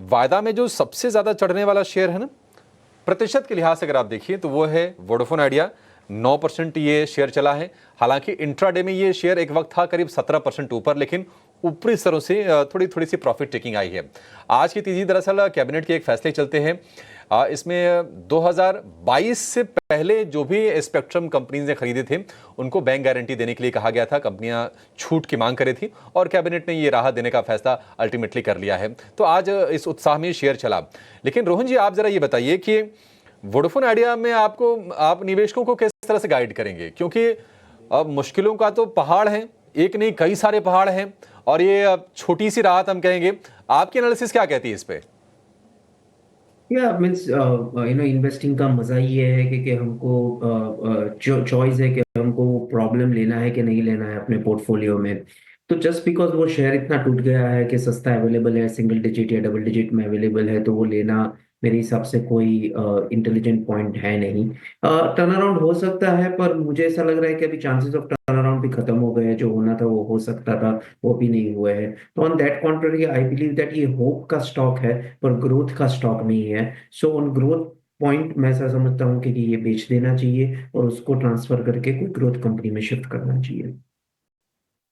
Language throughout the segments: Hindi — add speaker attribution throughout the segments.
Speaker 1: वायदा में जो सबसे ज्यादा चढ़ने वाला शेयर है ना, प्रतिशत के लिहाज से अगर आप देखिए तो वो है वोडाफोन आइडिया। 9% ये शेयर चला है। हालांकि इंट्राडे में ये शेयर एक वक्त था करीब 17% ऊपर, लेकिन ऊपरी स्तरों से थोड़ी सी प्रॉफिट टेकिंग आई है। आज की तेजी दरअसल कैबिनेट के एक फैसले चलते हैं। इसमें 2022 से पहले जो भी स्पेक्ट्रम कंपनीज ने खरीदे थे उनको बैंक गारंटी देने के लिए कहा गया था। कंपनियां छूट की मांग कर रही थी और कैबिनेट ने ये राहत देने का फैसला अल्टीमेटली कर लिया है। तो आज इस उत्साह में शेयर चला। लेकिन रोहन जी, आप जरा ये बताइए कि वोडाफोन आइडिया में आप निवेशकों को किस तरह से गाइड करेंगे, क्योंकि अब मुश्किलों का तो पहाड़ है, एक नहीं कई सारे पहाड़ हैं, और ये अब छोटी सी राहत हम कहेंगे। आपकी एनालिसिस क्या कहती है इस पे?
Speaker 2: या मीन्स इन्वेस्टिंग का मजा ये है कि हमको चॉइस है कि हमको वो प्रॉब्लम लेना है कि नहीं लेना है अपने पोर्टफोलियो में। तो जस्ट बिकॉज वो शेयर इतना टूट गया है कि सस्ता अवेलेबल है, सिंगल डिजिट या डबल डिजिट में अवेलेबल है, तो वो लेना मेरे हिसाब से कोई इंटेलिजेंट पॉइंट है नहीं। टर्न अराउंड हो सकता है, पर मुझे ऐसा लग रहा है कि अभी चांसेस ऑफ टर्न अराउंड भी खत्म हो गए हैं। जो होना था वो हो सकता था, वो भी नहीं हुए हैं। तो on that contrary I believe that ये होप का स्टॉक है, पर ग्रोथ का स्टॉक नहीं है। सो ऑन ग्रोथ पॉइंट मैं ऐसा समझता हूँ कि ये बेच देना चाहिए और उसको ट्रांसफर करके कोई ग्रोथ कंपनी में शिफ्ट करना चाहिए।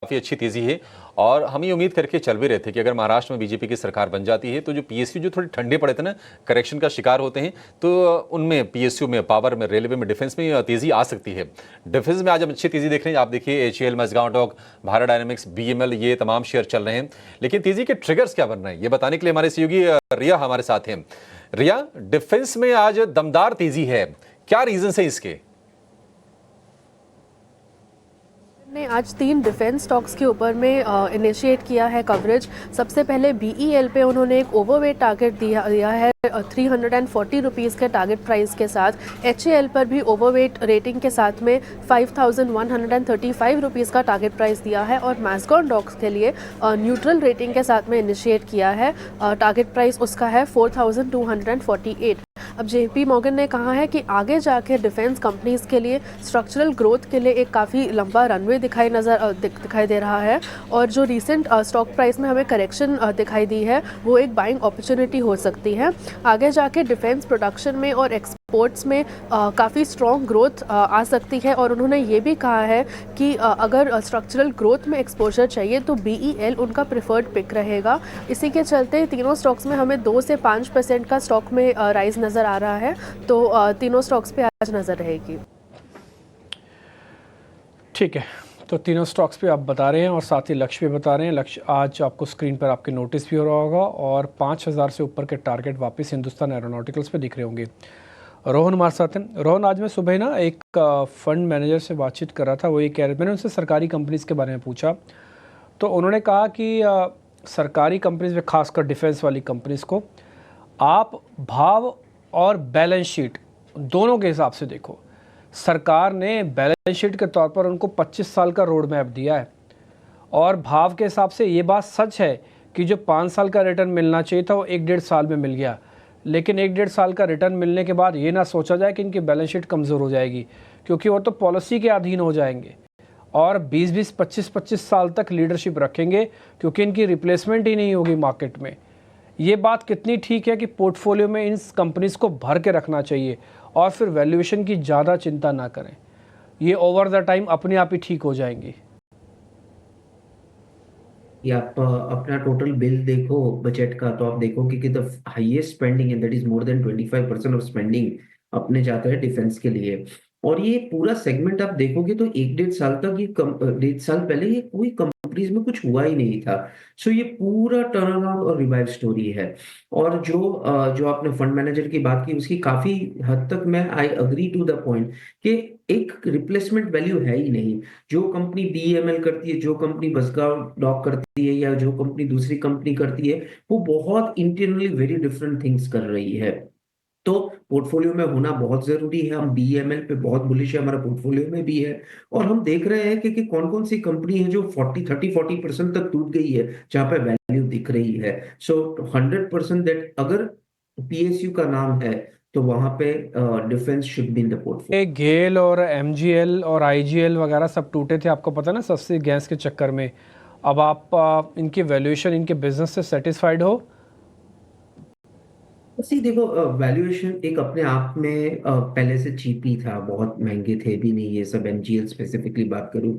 Speaker 1: काफी अच्छी तेजी है, और हम ये उम्मीद करके चल भी रहे थे कि अगर महाराष्ट्र में बीजेपी की सरकार बन जाती है तो जो पीएसयू जो थोड़े ठंडे पड़े थे ना, करेक्शन का शिकार होते हैं, तो उनमें पीएसयू में, पावर में, रेलवे में, डिफेंस में तेजी आ सकती है। डिफेंस में आज हम अच्छी तेजी देख रहे हैं। आप देखिए HAL, Mazagon Dock, Bharat Dynamics, BML, ये तमाम शेयर चल रहे हैं। लेकिन तेजी के ट्रिगर्स क्या बन रहे हैं, ये बताने के लिए हमारे सहयोगी रिया हमारे साथ हैं। रिया, डिफेंस में आज दमदार तेजी है, क्या रीजन है इसके?
Speaker 3: ने आज 3 डिफेंस स्टॉक्स के ऊपर में इनिशिएट किया है कवरेज। सबसे पहले बीईएल पे उन्होंने एक ओवरवेट टारगेट दिया है 340 रुपीज़ के टारगेट प्राइस के साथ। एचएएल पर भी ओवरवेट रेटिंग के साथ में 5135 रुपीज़ का टारगेट प्राइस दिया है, और मैस्कॉन डॉक्स के लिए न्यूट्रल रेटिंग के साथ में इनिशिएट किया है। टारगेट प्राइस उसका है 4248। अब जेपी मॉर्गन ने कहा है कि आगे जाके डिफेंस कंपनीज के लिए स्ट्रक्चरल ग्रोथ के लिए एक काफ़ी लंबा रनवे दिखाई दे रहा है, और जो रीसेंट स्टॉक प्राइस में हमें करेक्शन दिखाई दी है वो एक बाइंग अपॉर्चुनिटी हो सकती है। आगे जाके डिफेंस प्रोडक्शन में और एक्सपोर्ट्स में काफ़ी स्ट्रॉन्ग ग्रोथ आ सकती है, और उन्होंने ये भी कहा है कि अगर स्ट्रक्चरल ग्रोथ में एक्सपोजर चाहिए तो बीईएल उनका प्रेफर्ड पिक रहेगा। इसी के चलते तीनों स्टॉक्स में हमें 2 से 5% का स्टॉक में राइज नज़र आ रहा है, तो तीनों स्टॉक्स पे आज नज़र रहेगी।
Speaker 4: ठीक है, तो तीनों स्टॉक्स पे आप बता रहे हैं और साथ ही लक्ष्य भी बता रहे हैं। लक्ष्य आज आपको स्क्रीन पर आपके नोटिस भी हो रहा होगा, और 5000 से ऊपर के टारगेट वापस हिंदुस्तान एरोनॉटिकल्स पे दिख रहे होंगे। रोहन हमारे साथ हैं। रोहन, आज मैं सुबह ना एक फंड मैनेजर से बातचीत कर रहा था। वो ये कह रहे, मैंने उनसे सरकारी कंपनीज़ के बारे में पूछा, तो उन्होंने कहा कि सरकारी कंपनीज़ में खासकर डिफेंस वाली कंपनीज़ को आप भाव और बैलेंस शीट दोनों के हिसाब से देखो। सरकार ने बैलेंस शीट के तौर पर उनको 25 साल का रोड मैप दिया है, और भाव के हिसाब से ये बात सच है कि जो 5 साल का रिटर्न मिलना चाहिए था वो 1-1.5 साल में मिल गया। लेकिन 1-1.5 साल का रिटर्न मिलने के बाद ये ना सोचा जाए कि इनकी बैलेंस शीट कमज़ोर हो जाएगी, क्योंकि वो तो पॉलिसी के अधीन हो जाएंगे और 20-20, 25-25 साल तक लीडरशिप रखेंगे, क्योंकि इनकी रिप्लेसमेंट ही नहीं होगी मार्केट में। ये बात कितनी ठीक है कि पोर्टफोलियो में इन कंपनीज़ को भर के रखना चाहिए और फिर वैल्यूएशन की ज़्यादा चिंता ना करें, ये ओवर द टाइम अपने आप ही ठीक हो जाएंगी।
Speaker 2: ये आप अपना टोटल बिल देखो बजट का, तो आप देखोगे कि the highest spending and that is more than 25% of spending अपने जाता है डिफेंस के लिए। और ये पूरा सेगमेंट आप देखोगे तो 1-1.5 साल तक ये 1.5 साल पहले ये कोई कंपनीज में कुछ हुआ ही नहीं था। सो ये पूरा टर्न अराउंड और रिवाइव स्टोरी है। और जो आपने फंड मैनेजर की बात की उसकी काफी हद तक मैं I agree to the point कि एक रिप्लेसमेंट वैल्यू है ही नहीं। जो कंपनी बीएमएल करती है, जो कंपनी बसगांव डॉक करती है, या जो कंपनी दूसरी कंपनी करती है, वो बहुत इंटरनली वेरी डिफरेंट थिंग्स कर रही है। तो पोर्टफोलियो में होना बहुत जरूरी है। हम बीएमएल पे बहुत बुलिश है, हमारा पोर्टफोलियो में भी है। और हम देख रहे हैं कि कौन कौन सी कंपनी है जो 40% तक टूट गई है, जहां पे वैल्यू दिख रही है। सो 100% दैट अगर पीएसयू का नाम है तो वहां पे defence should be in the portfolio.
Speaker 4: GAIL और एमजीएल और आईजीएल वगैरह सब टूटे थे, आपको पता ना, सस्ती गैस के चक्कर में। अब आप इनकी वैल्यूएशन, इनके बिजनेस से सेटिस्फाइड हो?
Speaker 2: सी देखो, वैल्यूएशन एक अपने आप में पहले से चीप ही था, बहुत महंगे थे भी नहीं ये सब। एनजीएल स्पेसिफिकली बात करूं,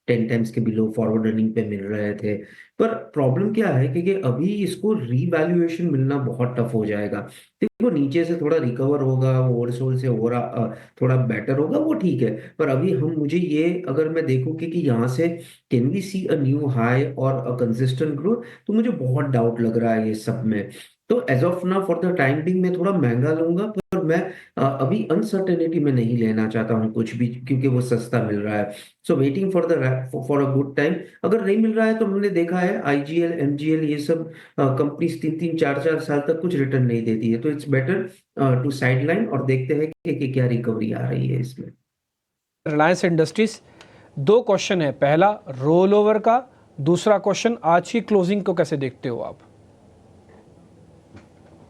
Speaker 2: 10 टाइम्स के बिलो फॉरवर्ड रनिंग पे मिल रहे थे। पर प्रॉब्लम क्या है कि अभी इसको रीवैल्यूएशन मिलना बहुत टफ हो जाएगा। देखो, नीचे से थोड़ा रिकवर होगा, वो ओवरसोल्ड से हो रहा थोड़ा बेटर होगा, वो ठीक है। पर अभी हम मुझे ये अगर मैं देखूं कि यहाँ से can we see a new high और अ कंसिस्टेंट ग्रोथ, तो मुझे बहुत डाउट लग रहा है ये सब में। तो as of now for the time being मैं थोड़ा महंगा लूंगा, पर मैं अभी अनसर्टेनिटी में नहीं लेना चाहता हूँ कुछ भी, क्योंकि वो सस्ता मिल रहा है। So waiting for the for a good time. अगर नहीं मिल रहा है तो हमने देखा है आईजीएल, एमजीएल, ये सब कंपनीज 3-3, 4-4 साल तक कुछ रिटर्न नहीं देती है। तो इट्स बेटर टू साइडलाइन और देखते हैं कि क्या रिकवरी आ रही है इसमें।
Speaker 4: रिलायंस इंडस्ट्रीज, दो क्वेश्चन है। पहला रोल ओवर का, दूसरा क्वेश्चन आज की क्लोजिंग को कैसे देखते हो आप?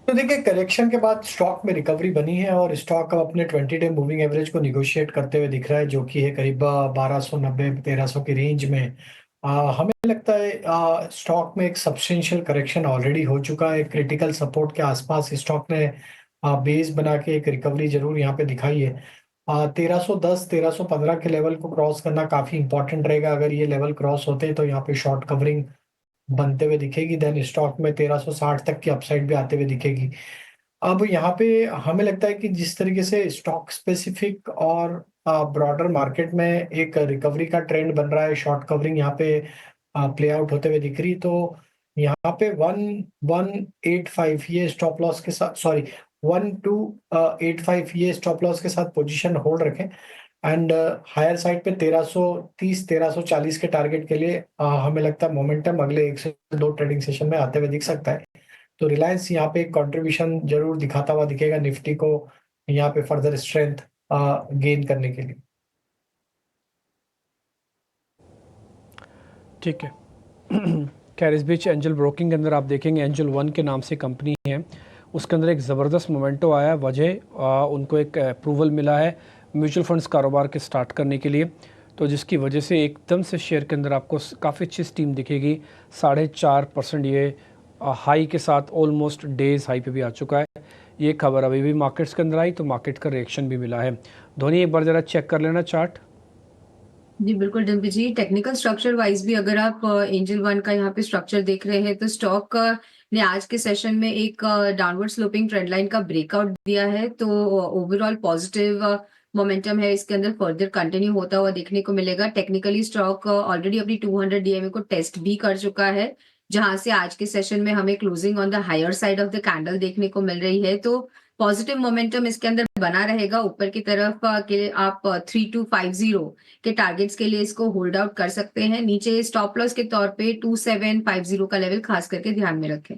Speaker 5: तो देखिए, करेक्शन के बाद स्टॉक में रिकवरी बनी है और स्टॉक अब अपने 20 डे मूविंग एवरेज को निगोशिएट करते हुए दिख रहा है, जो कि है करीब 1290-1300 की रेंज में। हमें लगता है स्टॉक में एक सब्सटेंशियल करेक्शन ऑलरेडी हो चुका है। क्रिटिकल सपोर्ट के आसपास स्टॉक ने बेस बना के एक रिकवरी जरूर यहाँ पे दिखाई है। 1310-1315 के लेवल को क्रॉस करना काफी इंपॉर्टेंट रहेगा। अगर ये लेवल क्रॉस होते हैं तो यहाँ पे शॉर्ट कवरिंग बनते हुए दिखेगी। देन स्टॉक में 1360 तक की अपसाइड भी आते हुए दिखेगी। अब यहाँ पे हमें लगता है कि जिस तरीके से स्टॉक स्पेसिफिक और ब्रॉडर मार्केट में एक रिकवरी का ट्रेंड बन रहा है, शॉर्ट कवरिंग यहाँ पे प्ले आउट होते हुए दिख रही, तो यहाँ पे 1185 ये स्टॉप लॉस के साथ, सॉरी 1285 ये स्टॉप लॉस के साथ पोजीशन होल्ड रखें। एंड हायर साइड पे 1330-1340 के टारगेट के लिए हमें लगता है मोमेंटम अगले 1 से 2 ट्रेडिंग सेशन में आते हुए दिख सकता है। तो रिलायंस यहाँ पे एक कंट्रीब्यूशन जरूर दिखाता हुआ दिखेगा निफ्टी को, यहाँ पे फर्दर स्ट्रेंथ गेन करने के लिए।
Speaker 4: ठीक है। खैर, इस बीच एंजल ब्रोकिंग के अंदर आप देखेंगे एंजल वन के नाम से कंपनी है, उसके अंदर एक ज़बरदस्त मोमेंटो आया है। वजह उनको एक अप्रूवल मिला है म्यूचुअल फंड्स कारोबार के स्टार्ट करने के लिए, तो जिसकी वजह से एकदम से शेयर के अंदर आपको काफ़ी अच्छी स्टीम दिखेगी। 4.5% ये हाई के साथ ऑलमोस्ट डेज हाई पे भी आ चुका है। ये खबर अभी भी मार्केट्स के अंदर आई तो मार्केट का रिएक्शन भी मिला है। धोनी, एक बार ज़रा चेक कर लेना चार्ट।
Speaker 6: जी बिल्कुल डिम्पी जी, टेक्निकल स्ट्रक्चर वाइज भी अगर आप एंजल वन का यहाँ पे स्ट्रक्चर देख रहे हैं तो स्टॉक ने आज के सेशन में एक डाउनवर्ड स्लोपिंग ट्रेंड लाइन का ब्रेकआउट दिया है। तो ओवरऑल पॉजिटिव मोमेंटम है, इसके अंदर फर्दर कंटिन्यू होता हुआ देखने को मिलेगा। टेक्निकली स्टॉक ऑलरेडी अपनी 200 डीएमए को टेस्ट भी कर चुका है, जहां से आज के सेशन में हमें closing on the higher side of the candle देखने को मिल रही है। तो पॉजिटिव मोमेंटम इसके अंदर बना रहेगा। ऊपर की तरफ के आप 3250 के टारगेट्स के लिए इसको होल्ड आउट कर सकते हैं। नीचे स्टॉप लॉस के तौर पे 2750 का लेवल खास करके ध्यान में रखें।